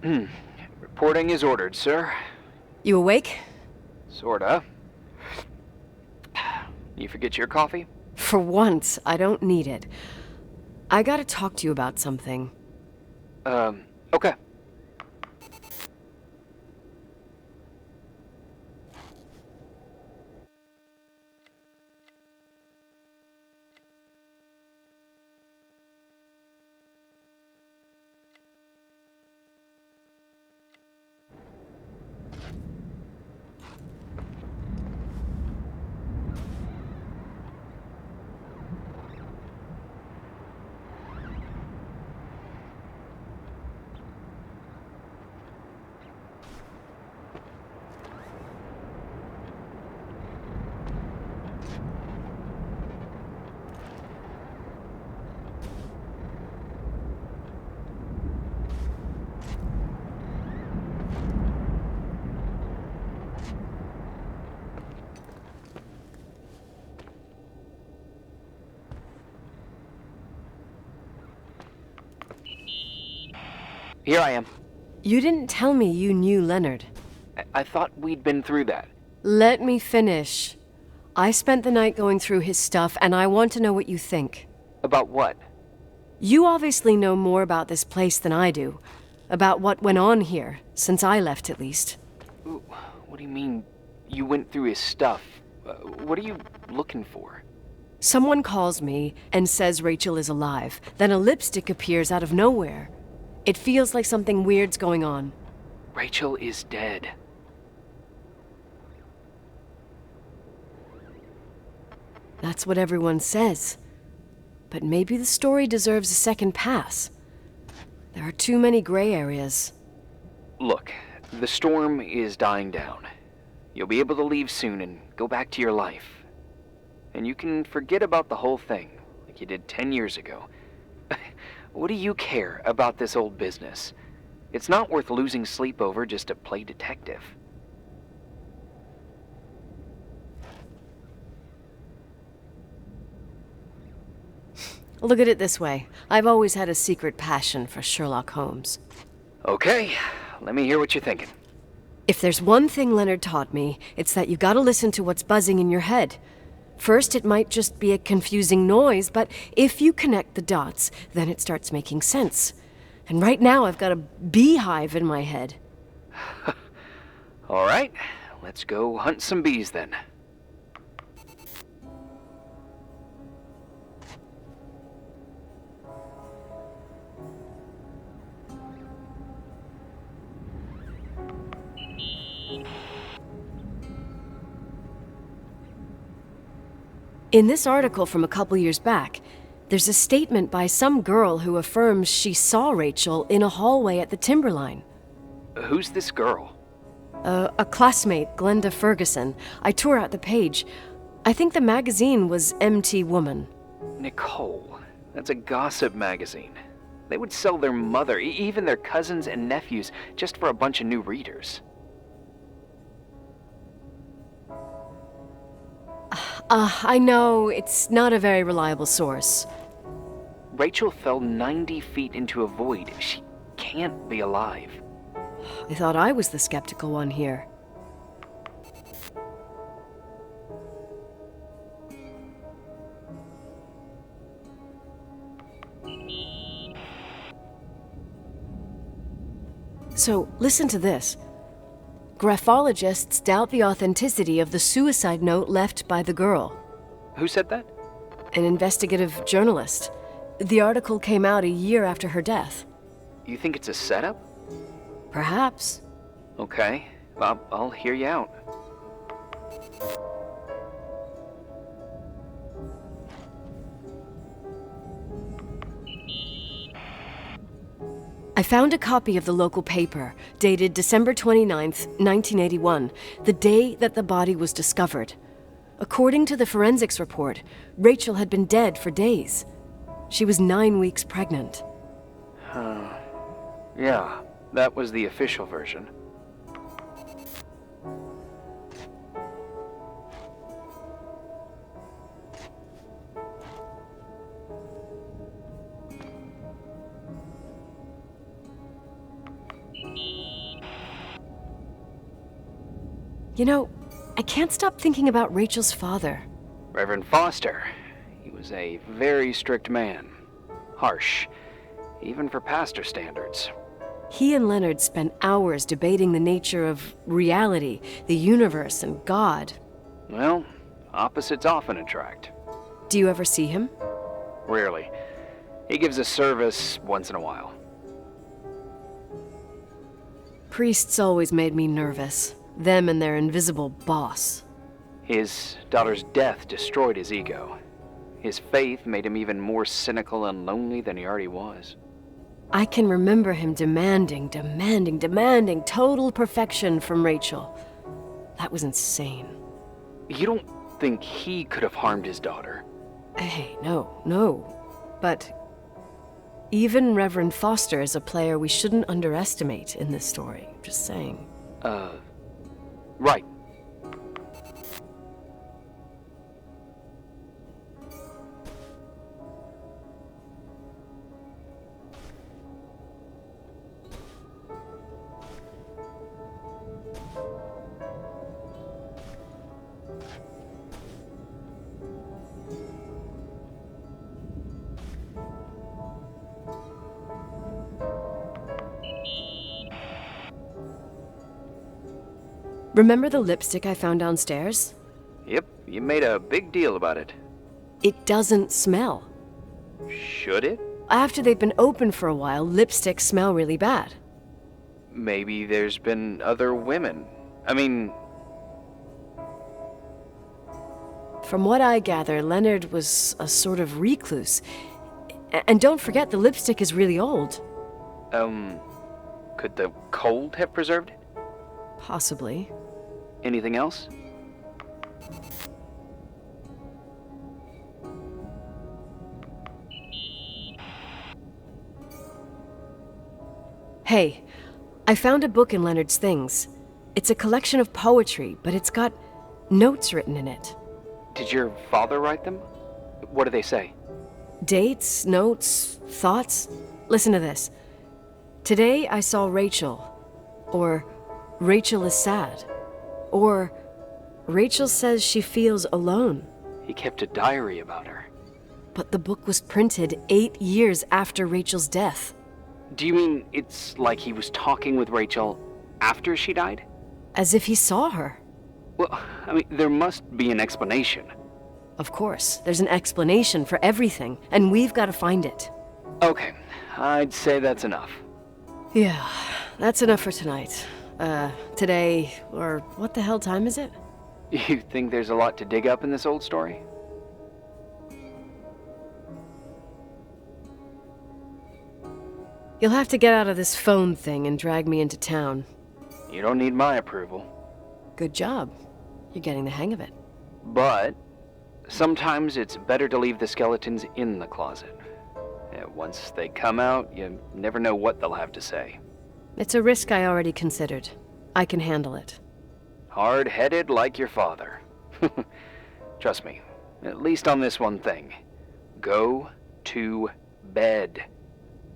Reporting is ordered, sir. You awake? Sorta. You forget your coffee? For once, I don't need it. I gotta talk to you about something. Okay. Here I am. You didn't tell me you knew Leonard. I thought we'd been through that. Let me finish. I spent the night going through his stuff, and I want to know what you think. About what? You obviously know more about this place than I do. About what went on here, since I left at least. Ooh, what do you mean, you went through his stuff? What are you looking for? Someone calls me and says Rachel is alive. Then a lipstick appears out of nowhere. It feels like something weird's going on. Rachel is dead. That's what everyone says. But maybe the story deserves a second pass. There are too many gray areas. Look, the storm is dying down. You'll be able to leave soon and go back to your life. And you can forget about the whole thing, like you did 10 years ago. What do you care about this old business? It's not worth losing sleep over just to play detective. Look at it this way. I've always had a secret passion for Sherlock Holmes. Okay, let me hear what you're thinking. If there's one thing Leonard taught me, it's that you gotta listen to what's buzzing in your head. First, it might just be a confusing noise, but if you connect the dots, then it starts making sense. And right now, I've got a beehive in my head. All right, let's go hunt some bees then. In this article from a couple years back, there's a statement by some girl who affirms she saw Rachel in a hallway at the Timberline. Who's this girl? A classmate, Glenda Ferguson. I tore out the page. I think the magazine was MT Woman. Nicole, that's a gossip magazine. They would sell their mother, even their cousins and nephews, just for a bunch of new readers. I know, it's not a very reliable source. Rachel fell 90 feet into a void. She can't be alive. I thought I was the skeptical one here. So, listen to this. Graphologists doubt the authenticity of the suicide note left by the girl. Who said that? An investigative journalist. The article came out a year after her death. You think it's a setup? Perhaps. Okay, I'll hear you out. I found a copy of the local paper, dated December 29th, 1981, the day that the body was discovered. According to the forensics report, Rachel had been dead for days. She was 9 weeks pregnant. Yeah, that was the official version. You know, I can't stop thinking about Rachel's father. Reverend Foster. He was a very strict man. Harsh, even for pastor standards. He and Leonard spent hours debating the nature of reality, the universe, and God. Well, opposites often attract. Do you ever see him? Rarely. He gives a service once in a while. Priests always made me nervous. Them and their invisible boss. His daughter's death destroyed his ego. His faith made him even more cynical and lonely than he already was. I can remember him demanding total perfection from Rachel. That was insane. You don't think he could have harmed his daughter? Hey, no. But even Reverend Foster is a player we shouldn't underestimate in this story. Just saying. Right. Remember the lipstick I found downstairs? Yep, you made a big deal about it. It doesn't smell. Should it? After they've been open for a while, lipsticks smell really bad. Maybe there's been other women. I mean... From what I gather, Leonard was a sort of recluse. And don't forget, the lipstick is really old. Could the cold have preserved it? Possibly. Anything else? Hey, I found a book in Leonard's things. It's a collection of poetry, but it's got notes written in it. Did your father write them? What do they say? Dates, notes, thoughts. Listen to this. Today I saw Rachel. Or Rachel is sad. Or Rachel says she feels alone. He kept a diary about her. But the book was printed 8 years after Rachel's death. Do you mean it's like he was talking with Rachel after she died? As if he saw her. Well, I mean, there must be an explanation. Of course, there's an explanation for everything, and we've got to find it. Okay, I'd say that's enough. Yeah, that's enough for tonight. Today, or what the hell time is it? You think there's a lot to dig up in this old story? You'll have to get out of this phone thing and drag me into town. You don't need my approval. Good job. You're getting the hang of it. But sometimes it's better to leave the skeletons in the closet. Once they come out, you never know what they'll have to say. It's a risk I already considered. I can handle it. Hard-headed like your father. Trust me, at least on this one thing. Go to bed.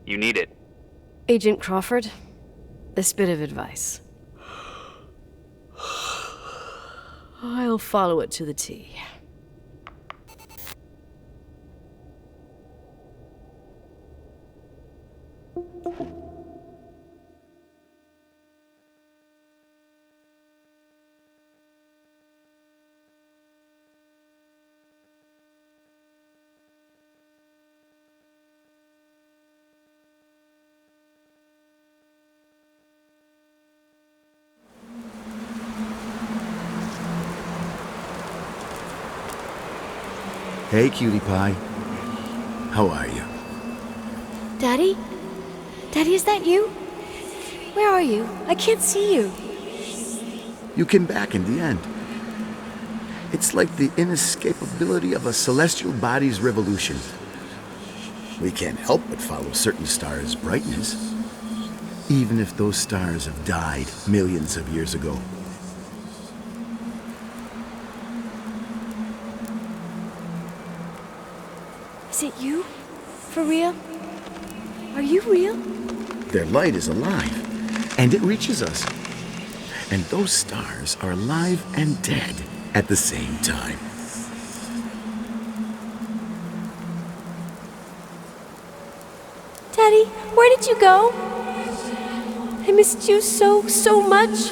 You need it. Agent Crawford, this bit of advice. I'll follow it to the T. Hey, cutie pie. How are you? Daddy? Daddy, is that you? Where are you? I can't see you. You came back in the end. It's like the inescapability of a celestial body's revolution. We can't help but follow certain stars' brightness, even if those stars have died millions of years ago. Is it you? For real? Are you real? Their light is alive, and it reaches us. And those stars are alive and dead at the same time. Daddy, where did you go? I missed you so much.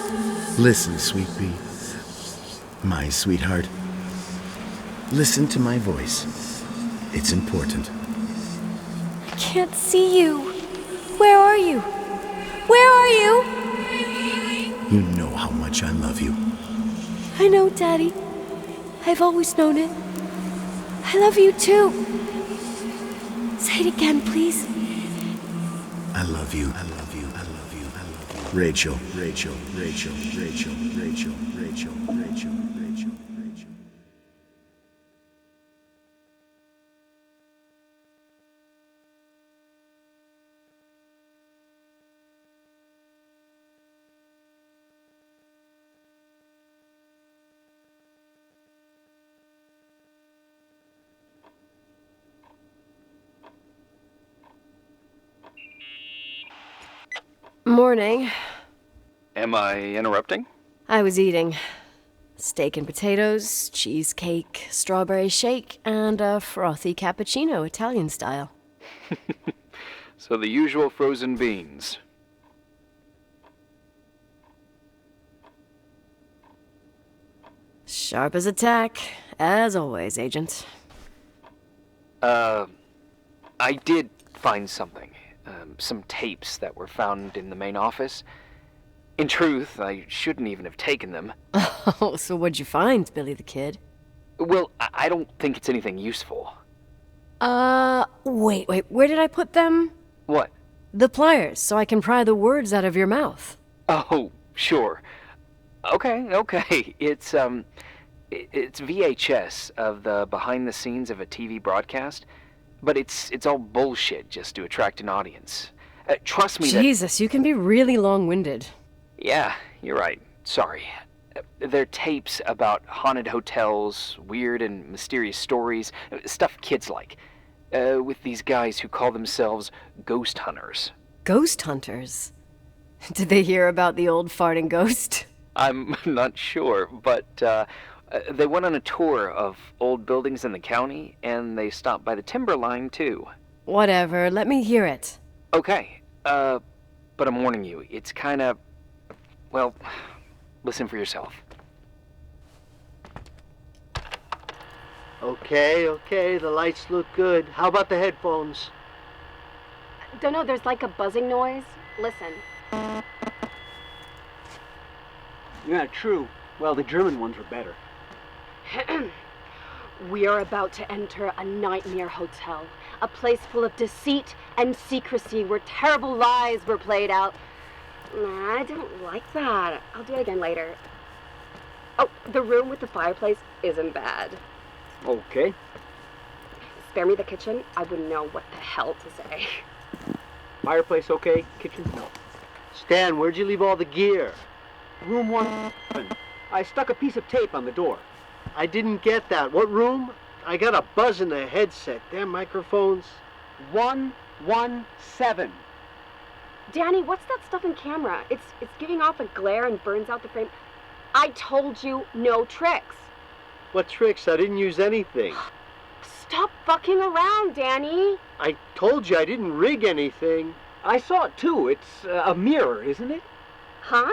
Listen, sweet pea. My sweetheart. Listen to my voice. It's important. I can't see you. Where are you? Where are you? You know how much I love you. I know, Daddy. I've always known it. I love you too. Say it again, please. I love you. I love you. I love you. I love you. Rachel. Rachel. Rachel. Rachel. Rachel. Rachel. Rachel. Rachel. Rachel. Morning. Am I interrupting? I was eating steak and potatoes, cheesecake, strawberry shake, and a frothy cappuccino, Italian style. So the usual frozen beans. Sharp as a tack, as always, Agent. I did find something. Some tapes that were found in the main office. In truth, I shouldn't even have taken them. Oh, so what'd you find, Billy the Kid? Well, I don't think it's anything useful. Wait, where did I put them? What? The pliers, so I can pry the words out of your mouth. Oh, sure. Okay. It's VHS of the behind the scenes of a TV broadcast, but it's all bullshit just to attract an audience. Trust me Jesus, you can be really long-winded. Yeah, you're right. Sorry. They're tapes about haunted hotels, weird and mysterious stories, stuff kids like. With these guys who call themselves ghost hunters. Ghost hunters? Did they hear about the old farting ghost? I'm not sure, but they went on a tour of old buildings in the county, and they stopped by the timberline, too. Whatever, let me hear it. Okay, but I'm warning you, it's kinda... Well, listen for yourself. Okay, the lights look good. How about the headphones? Don't know, there's like a buzzing noise. Listen. Yeah, true. Well, the German ones were better. We are about to enter a nightmare hotel. A place full of deceit and secrecy where terrible lies were played out. Nah, I don't like that. I'll do it again later. Oh, the room with the fireplace isn't bad. Okay. Spare me the kitchen. I wouldn't know what the hell to say. Fireplace okay? Kitchen? No. Stan, where'd you leave all the gear? Room 1. I stuck a piece of tape on the door. I didn't get that. What room? I got a buzz in the headset. Damn microphones. 117. Danny, what's that stuff in camera? It's giving off a glare and burns out the frame. I told you no tricks. What tricks? I didn't use anything. Stop fucking around, Danny. I told you I didn't rig anything. I saw it too. It's a mirror, isn't it? Huh?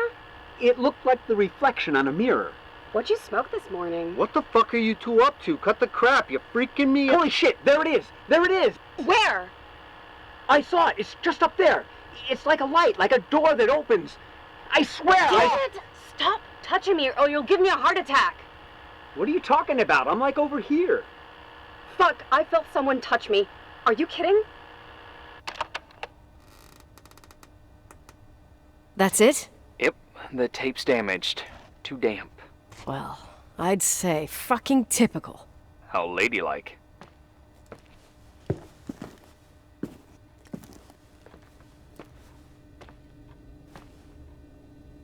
It looked like the reflection on a mirror. What'd you smoke this morning? What the fuck are you two up to? Cut the crap. You're freaking me out. Holy shit, there it is. There it is. Where? I saw it. It's just up there. It's like a light, like a door that opens. I swear. Dad, stop touching me or you'll give me a heart attack. What are you talking about? I'm like over here. Fuck, I felt someone touch me. Are you kidding? That's it? Yep, the tape's damaged. Too damp. Well, I'd say fucking typical. How ladylike.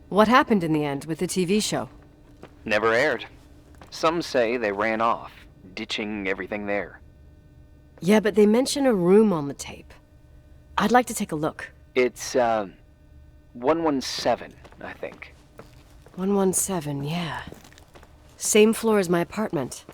What happened in the end with the TV show? Never aired. Some say they ran off, ditching everything there. Yeah, but they mention a room on the tape. I'd like to take a look. It's, 117, I think. 117, yeah. Same floor as my apartment.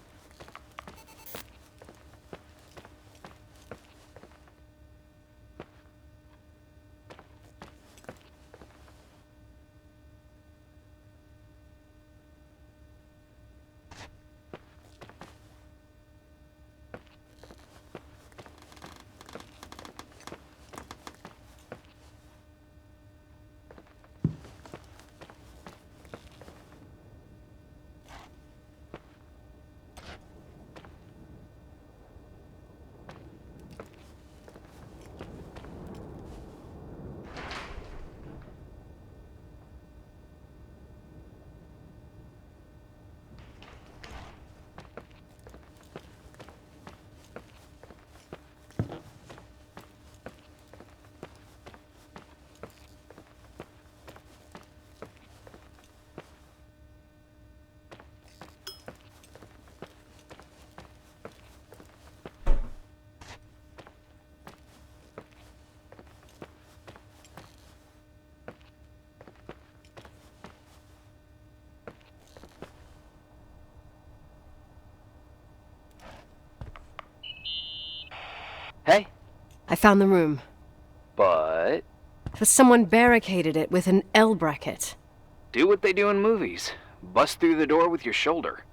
Hey, I found the room. but But someone barricaded it with an L bracket. do what they do in movies. Bust through the door with your shoulder.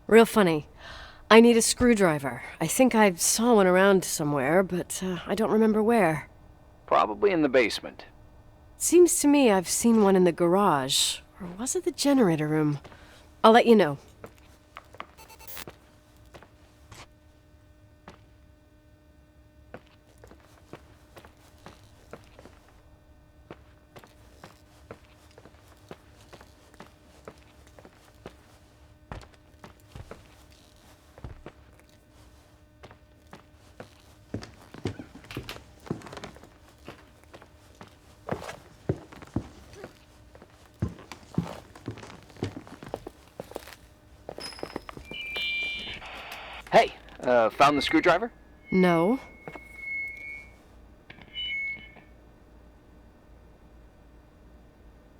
Real funny. I need a screwdriver. I think I saw one around somewhere, but I don't remember where. Probably in the basement. Seems to me I've seen one in the garage. Or was it the generator room? I'll let you know. Hey, found the screwdriver? No.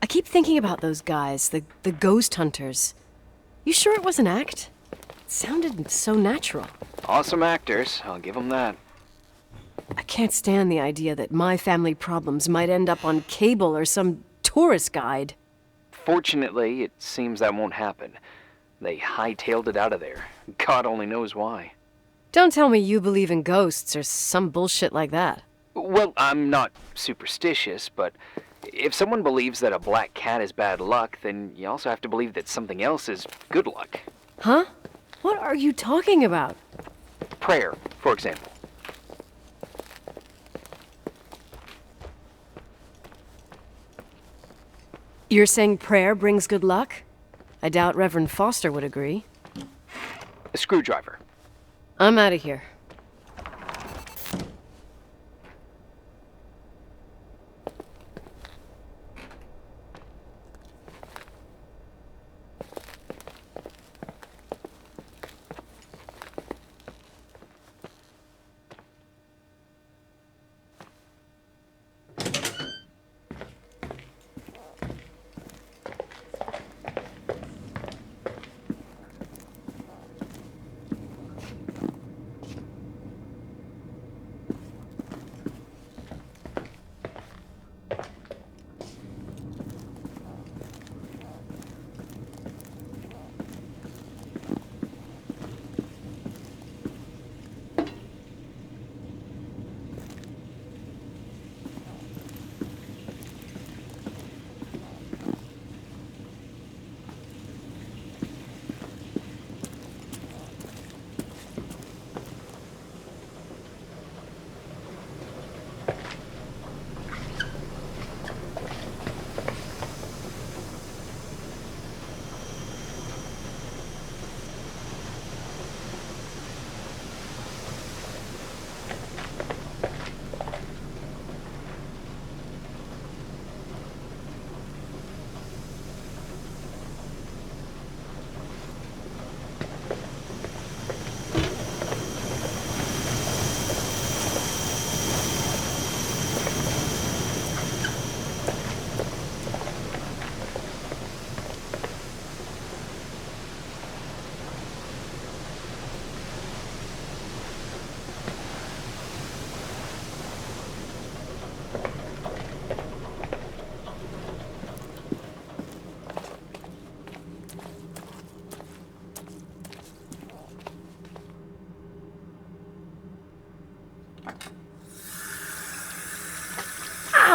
I keep thinking about those guys, the ghost hunters. You sure it was an act? It sounded so natural. Awesome actors, I'll give them that. I can't stand the idea that my family problems might end up on cable or some tourist guide. Fortunately, it seems that won't happen. They hightailed it out of there. God only knows why. Don't tell me you believe in ghosts or some bullshit like that. Well, I'm not superstitious, but if someone believes that a black cat is bad luck, then you also have to believe that something else is good luck. Huh? What are you talking about? Prayer, for example. You're saying prayer brings good luck? I doubt Reverend Foster would agree. A screwdriver. I'm out of here.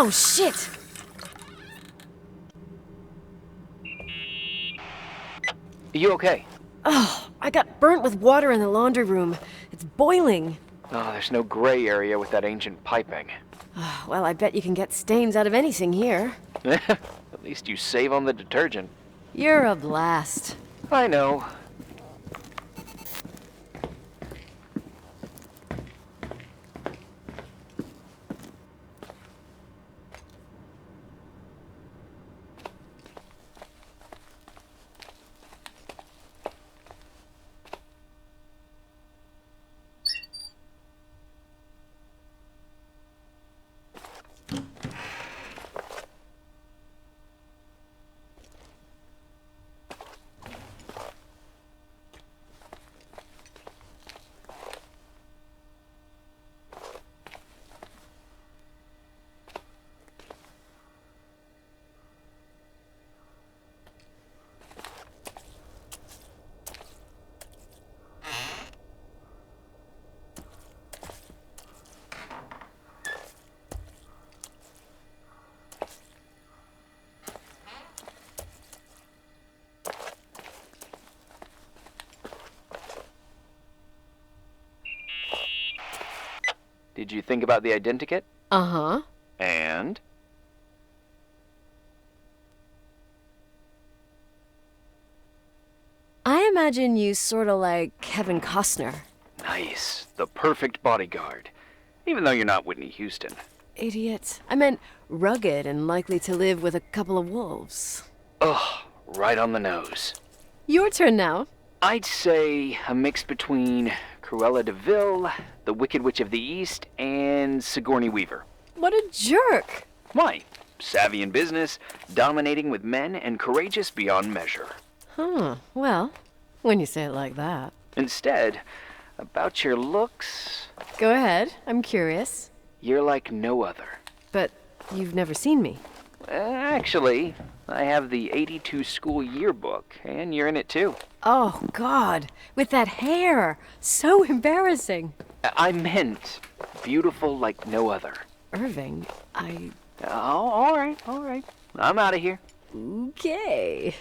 Oh, shit! You okay? Oh, I got burnt with water in the laundry room. It's boiling. Oh, there's no gray area with that ancient piping. Well, I bet you can get stains out of anything here. At least you save on the detergent. You're a blast. I know. Did you think about the identikit? Uh-huh. And? I imagine you sorta like Kevin Costner. Nice. The perfect bodyguard. Even though you're not Whitney Houston. Idiot. I meant rugged and likely to live with a couple of wolves. Ugh, right on the nose. Your turn now. I'd say a mix between Cruella de Vil, the Wicked Witch of the East, and Sigourney Weaver. What a jerk! Why? Savvy in business, dominating with men, and courageous beyond measure. Huh, well, when you say it like that. Instead, about your looks, Go ahead, I'm curious. you're like no other. But you've never seen me. Actually, I have the 82 school yearbook, and you're in it too. Oh, God, with that hair. So embarrassing. I meant beautiful like no other. Irving, Oh, all right. I'm out of here. Okay.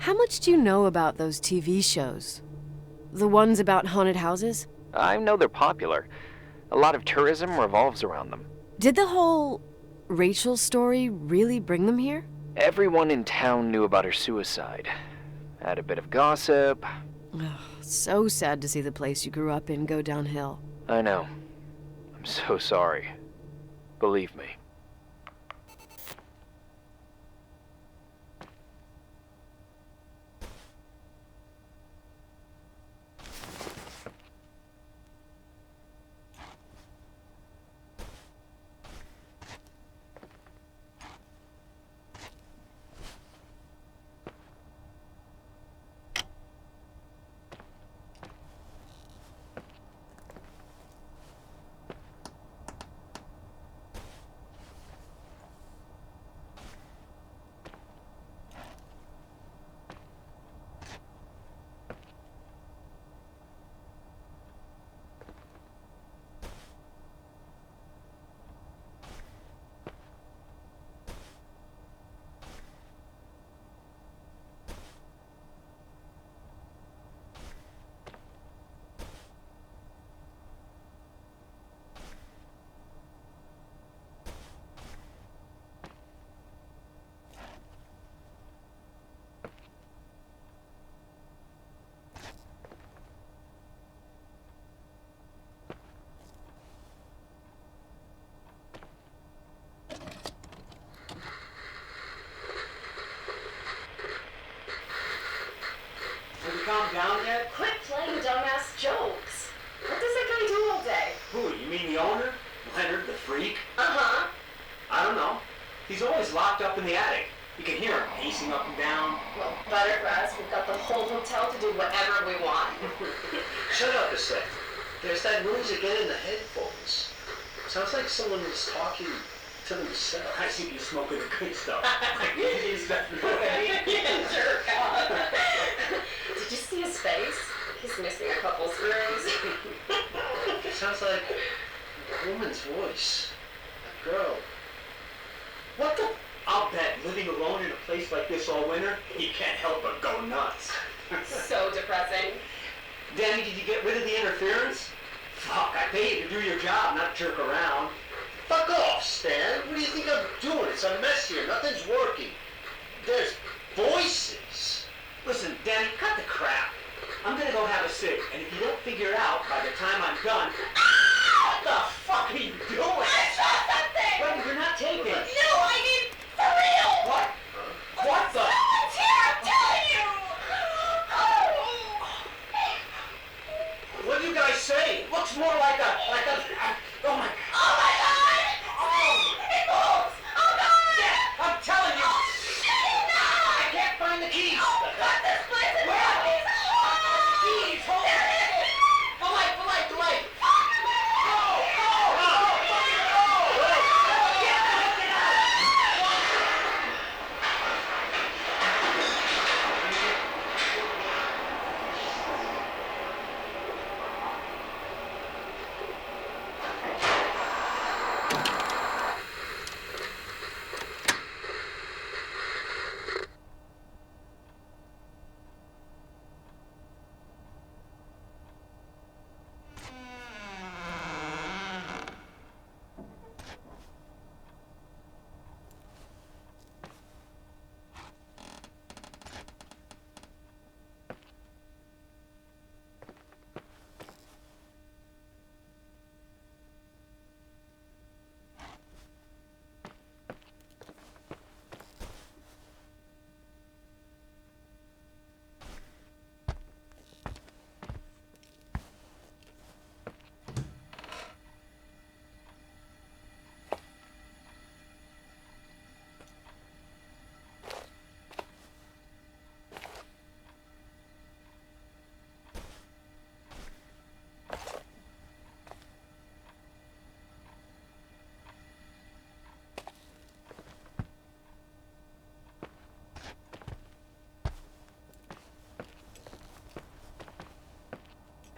How much do you know about those TV shows? The ones about haunted houses? I know they're popular. A lot of tourism revolves around them. Did the whole Rachel story really bring them here? Everyone in town knew about her suicide. Had a bit of gossip. Ugh, so sad to see the place you grew up in go downhill. I know. I'm so sorry. Believe me. Have you calmed down yet? Quit playing dumbass jokes. What does that guy do all day? Who, you mean the owner? Leonard, the freak? Uh-huh. I don't know. He's always locked up in the attic. You can hear him pacing up and down. Well, better for us. We've got the whole hotel to do whatever we want. Shut up a sec. There's that noise again in the headphones. Sounds like someone is talking to themselves. I think you're smoking the good stuff. Jerk off. Did you see his face? He's missing a couple screws. Sounds like a woman's voice. A girl. What the? I'll bet living alone in a place like this all winter, you can't help but go nuts. So depressing. Danny, did you get rid of the interference? Fuck, I pay you to do your job, not jerk around. Fuck off, Stan. What do you think I'm doing? It's a mess here. Nothing's working. There's voices. Listen, Danny, cut the crap. I'm gonna go have a cig, and if you don't figure it out by the time I'm done... What the fuck are you doing? I saw something! Well, you're not taking it. No, I mean, for real! What? What the? Someone's here, I'm telling you! What do you guys say? It looks more like a... oh my... Oh my god! It moves! Oh god! Yeah, I'm telling you! I can't find the keys! Oh god, this place is zombies! Keys, hold on! The light! Go! Go! Get out!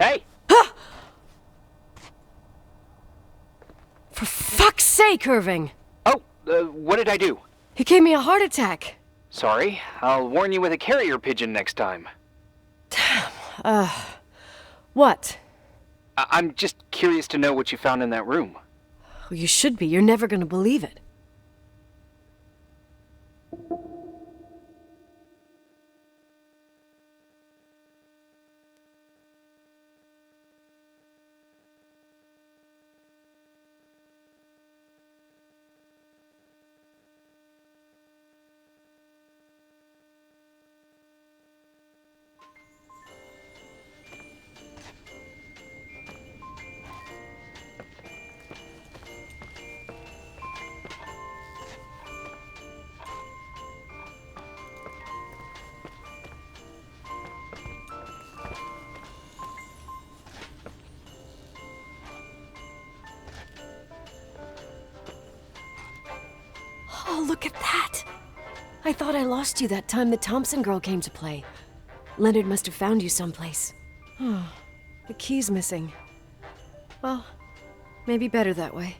Hey! For fuck's sake, Irving! Oh, what did I do? He gave me a heart attack. Sorry, I'll warn you with a carrier pigeon next time. What? I'm just curious to know what you found in that room. Well, you should be. You're never gonna believe it. Oh, look at that! I thought I lost you that time the Thompson girl came to play. Leonard must have found you someplace. Oh, the key's missing. Well, maybe better that way.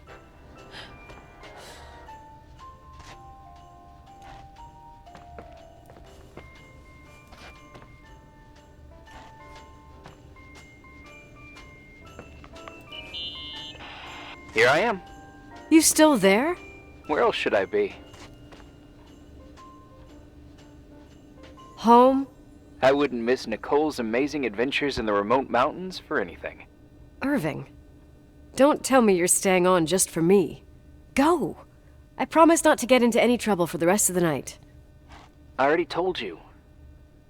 Here I am. You still there? Where else should I be? Home? I wouldn't miss Nicole's amazing adventures in the remote mountains for anything. Irving, don't tell me you're staying on just for me. Go! I promise not to get into any trouble for the rest of the night. I already told you.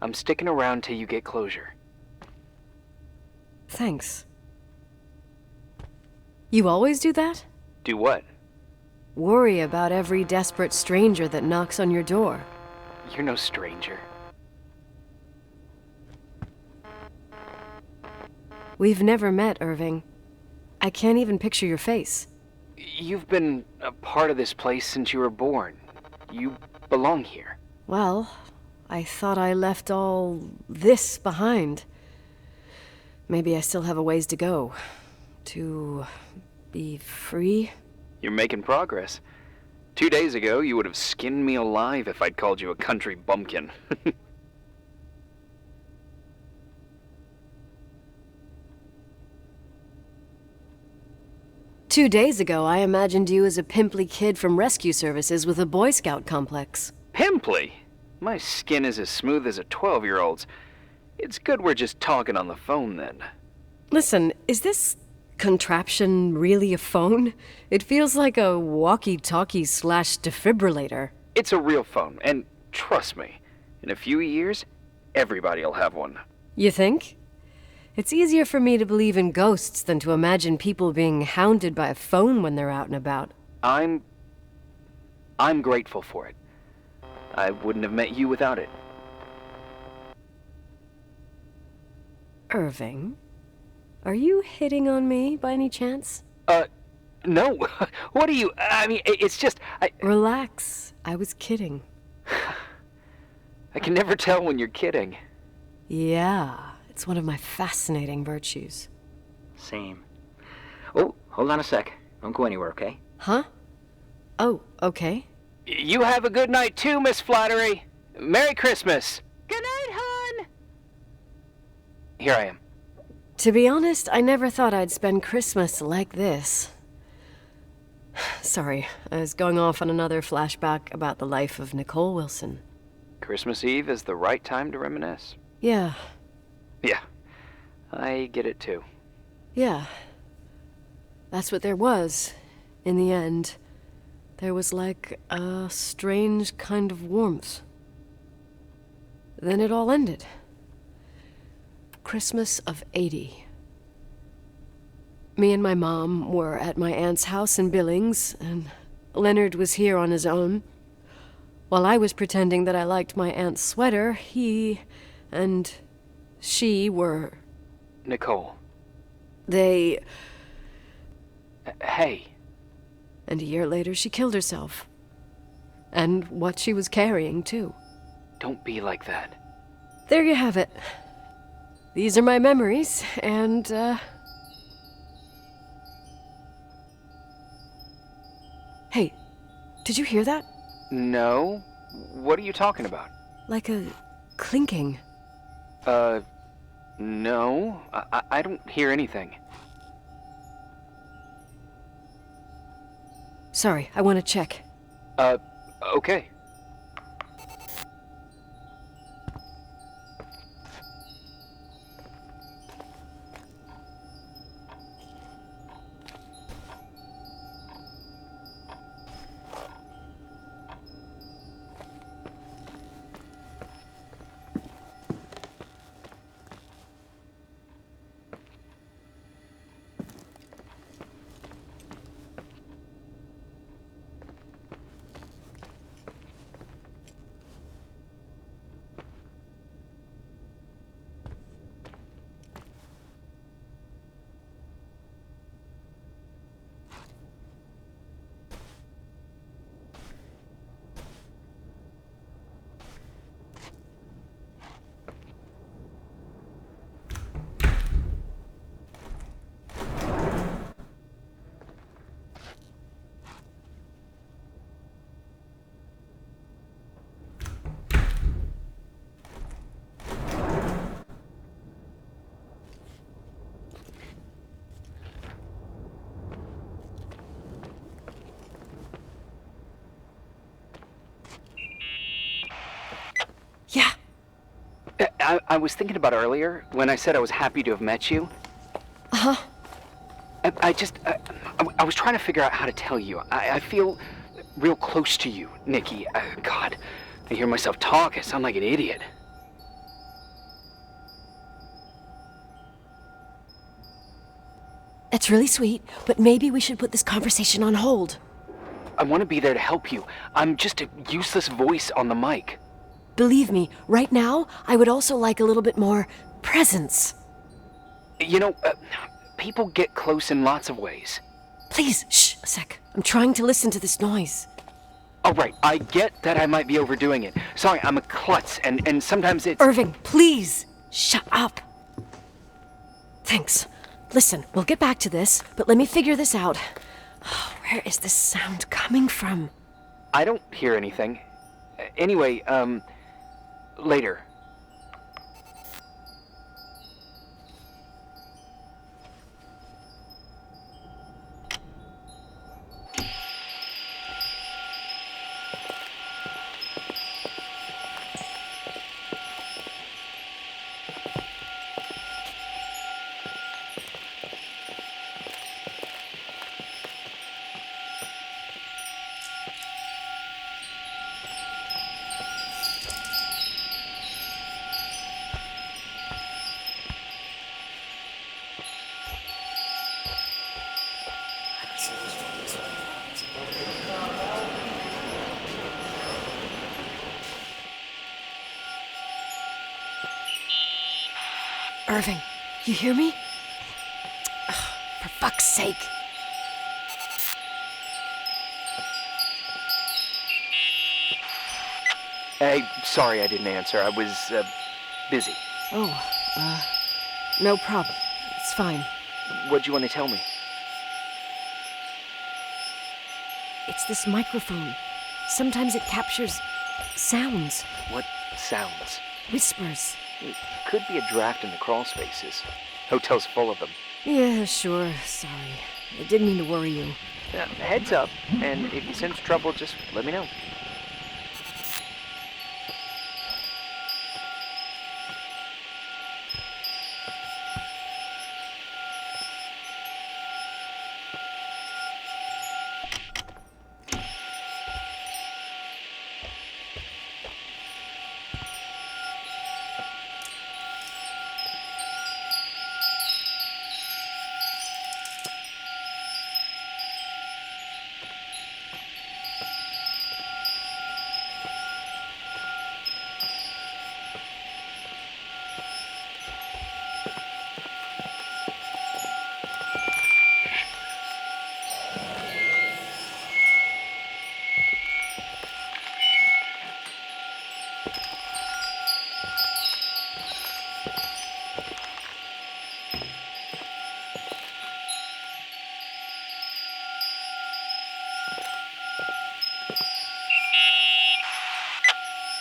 I'm sticking around till you get closure. Thanks. You always do that? Do what? Worry about every desperate stranger that knocks on your door. You're no stranger. We've never met, Irving. I can't even picture your face. You've been a part of this place since you were born. You belong here. Well, I thought I left all this behind. Maybe I still have a ways to go. To be free? You're making progress. 2 days ago, you would have skinned me alive if I'd called you a country bumpkin. 2 days ago, I imagined you as a pimply kid from rescue services with a Boy Scout complex. Pimply? My skin is as smooth as a 12-year-old's. It's good we're just talking on the phone then. Listen, is this contraption really a phone? It feels like a walkie-talkie / defibrillator. It's a real phone, and trust me, in a few years, everybody'll have one. You think? It's easier for me to believe in ghosts than to imagine people being hounded by a phone when they're out and about. I'm grateful for it. I wouldn't have met you without it. Irving, are you hitting on me by any chance? No. What are you... I mean, it's just... Relax. I was kidding. I can never tell when you're kidding. Yeah, it's one of my fascinating virtues. Same. Oh, hold on a sec. Don't go anywhere, okay? Huh? Oh, okay. You have a good night too, Miss Flattery. Merry Christmas. Good night, hon! Here I am. To be honest, I never thought I'd spend Christmas like this. Sorry, I was going off on another flashback about the life of Nicole Wilson. Christmas Eve is the right time to reminisce. Yeah. Yeah, I get it too. Yeah. That's what there was, in the end. There was like a strange kind of warmth. Then it all ended. Christmas of '80. Me and my mom were at my aunt's house in Billings, and Leonard was here on his own. While I was pretending that I liked my aunt's sweater, he and she were... Nicole. They... Hey. And a year later, she killed herself. And what she was carrying, too. Don't be like that. There you have it. These are my memories, and, Hey, did you hear that? No. What are you talking about? Like a clinking. No. I don't hear anything. Sorry, I want to check. Okay. Yeah. I was thinking about earlier when I said I was happy to have met you. Uh-huh. I was trying to figure out how to tell you. I feel real close to you, Nikki. God, I hear myself talk. I sound like an idiot. That's really sweet, but maybe we should put this conversation on hold. I want to be there to help you. I'm just a useless voice on the mic. Believe me, right now, I would also like a little bit more presence. You know, people get close in lots of ways. Please, shh, a sec. I'm trying to listen to this noise. All right, I get that I might be overdoing it. Sorry, I'm a klutz, and sometimes it's... Irving, please, shut up. Thanks. Listen, we'll get back to this, but let me figure this out. Where is this sound coming from? I don't hear anything. Anyway, later. Irving, you hear me? Ugh, for fuck's sake. Hey, sorry I didn't answer. I was, busy. Oh, no problem. It's fine. What'd you want to tell me? It's this microphone. Sometimes it captures sounds, What sounds? whispers. It could be a draft in the crawl spaces. Hotel's full of them. Yeah, sure. Sorry. I didn't mean to worry you. Heads up, and if you sense trouble, just let me know.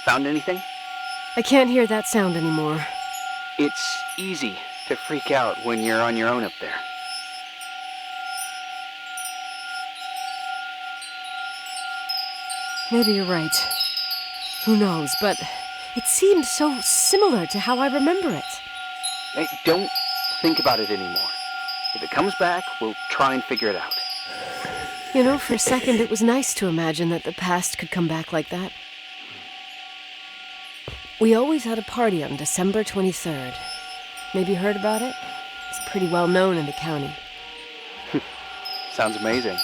Found anything? I can't hear that sound anymore. It's easy to freak out when you're on your own up there. Maybe you're right. Who knows, but it seemed so similar to how I remember it. Hey, don't think about it anymore. If it comes back, we'll try and figure it out. You know, for a second it was nice to imagine that the past could come back like that. We always had a party on December 23rd. Maybe you heard about it? It's pretty well known in the county. Sounds amazing.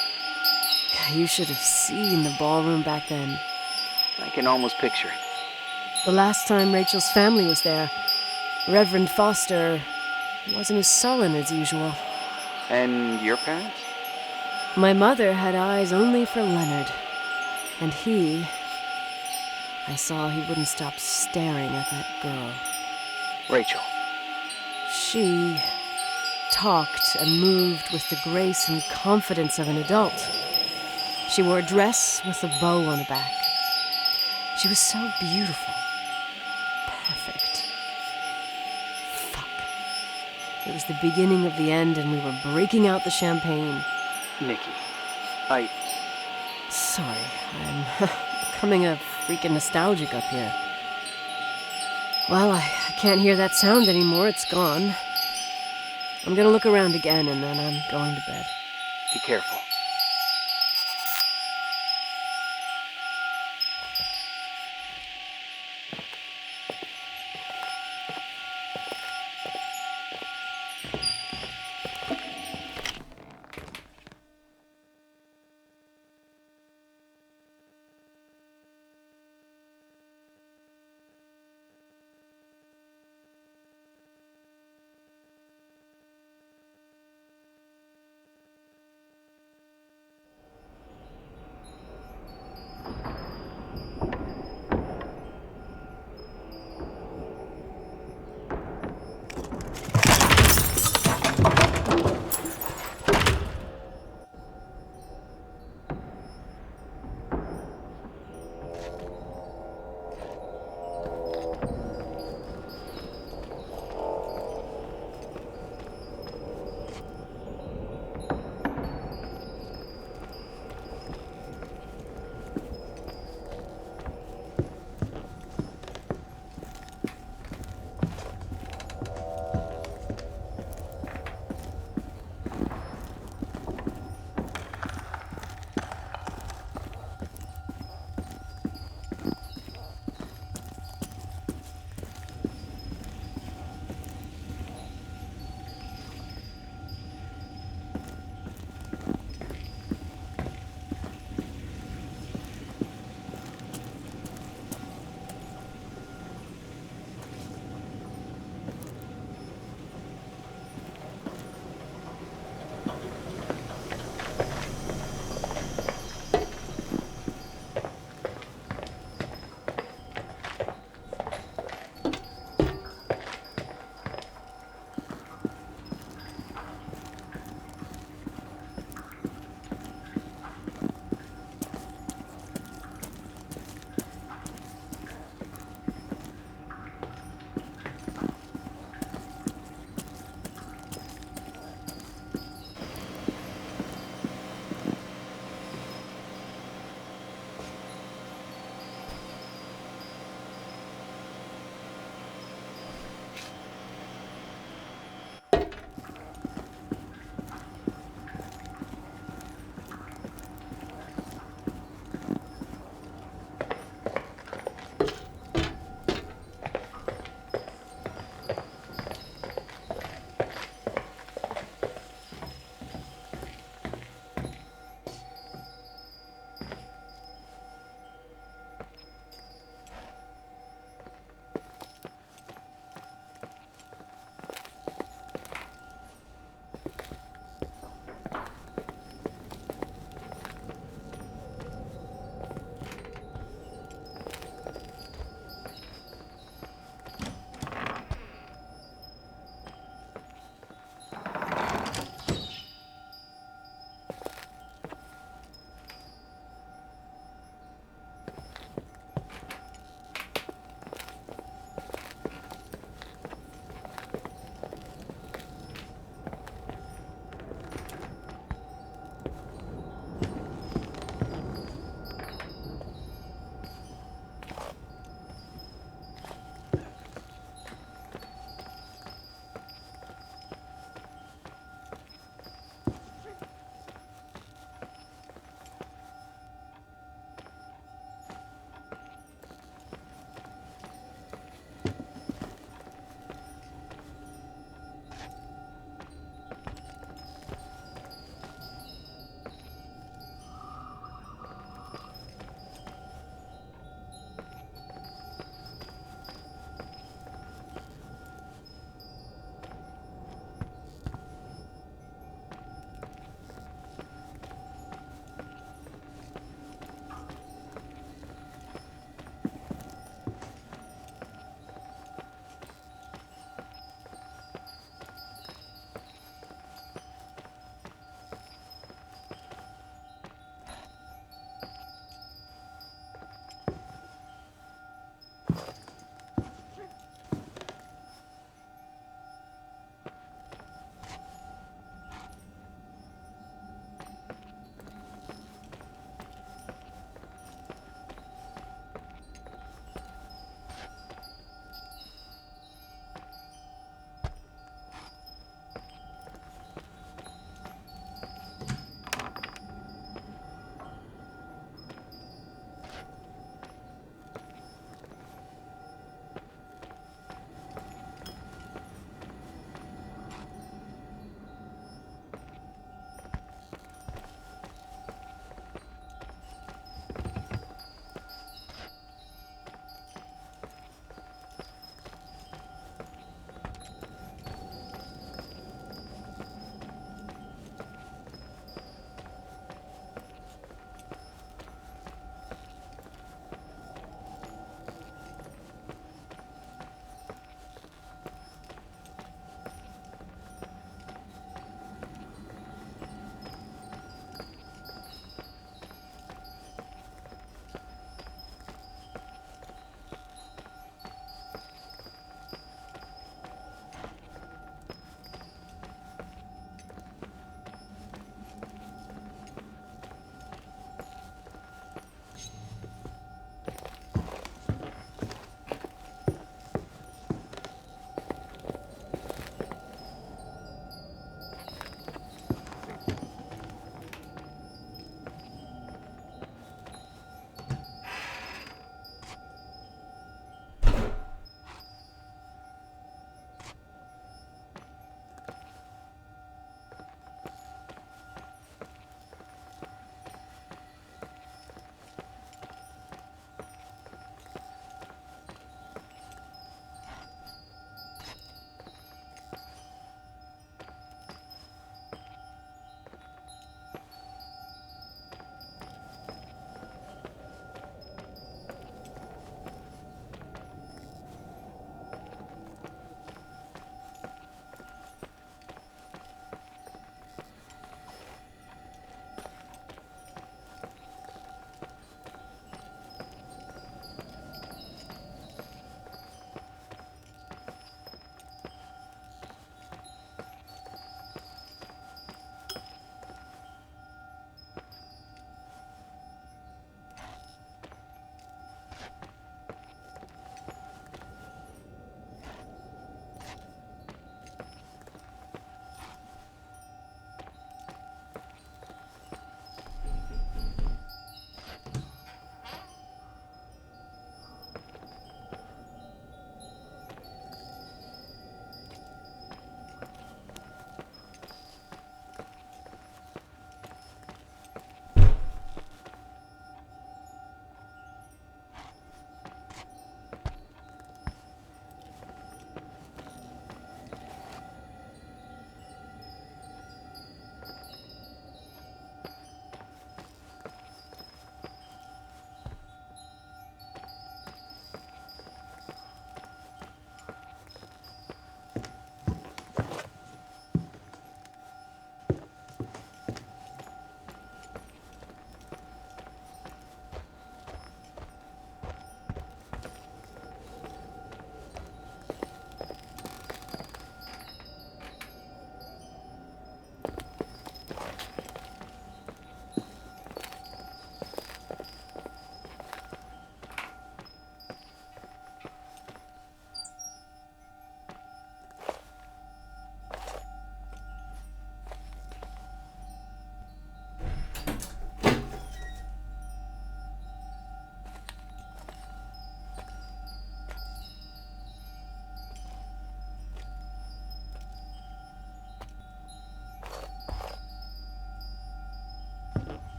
You should have seen the ballroom back then. I can almost picture it. The last time Rachel's family was there, Reverend Foster wasn't as sullen as usual. And your parents? My mother had eyes only for Leonard. And I saw he wouldn't stop staring at that girl. Rachel. She talked and moved with the grace and confidence of an adult. She wore a dress with a bow on the back. She was so beautiful. Perfect. Fuck. It was the beginning of the end, and we were breaking out the champagne. Nikki, Sorry, I'm becoming a freaking nostalgic up here. Well, I can't hear that sound anymore. It's gone. I'm gonna look around again, and then I'm going to bed. Be careful.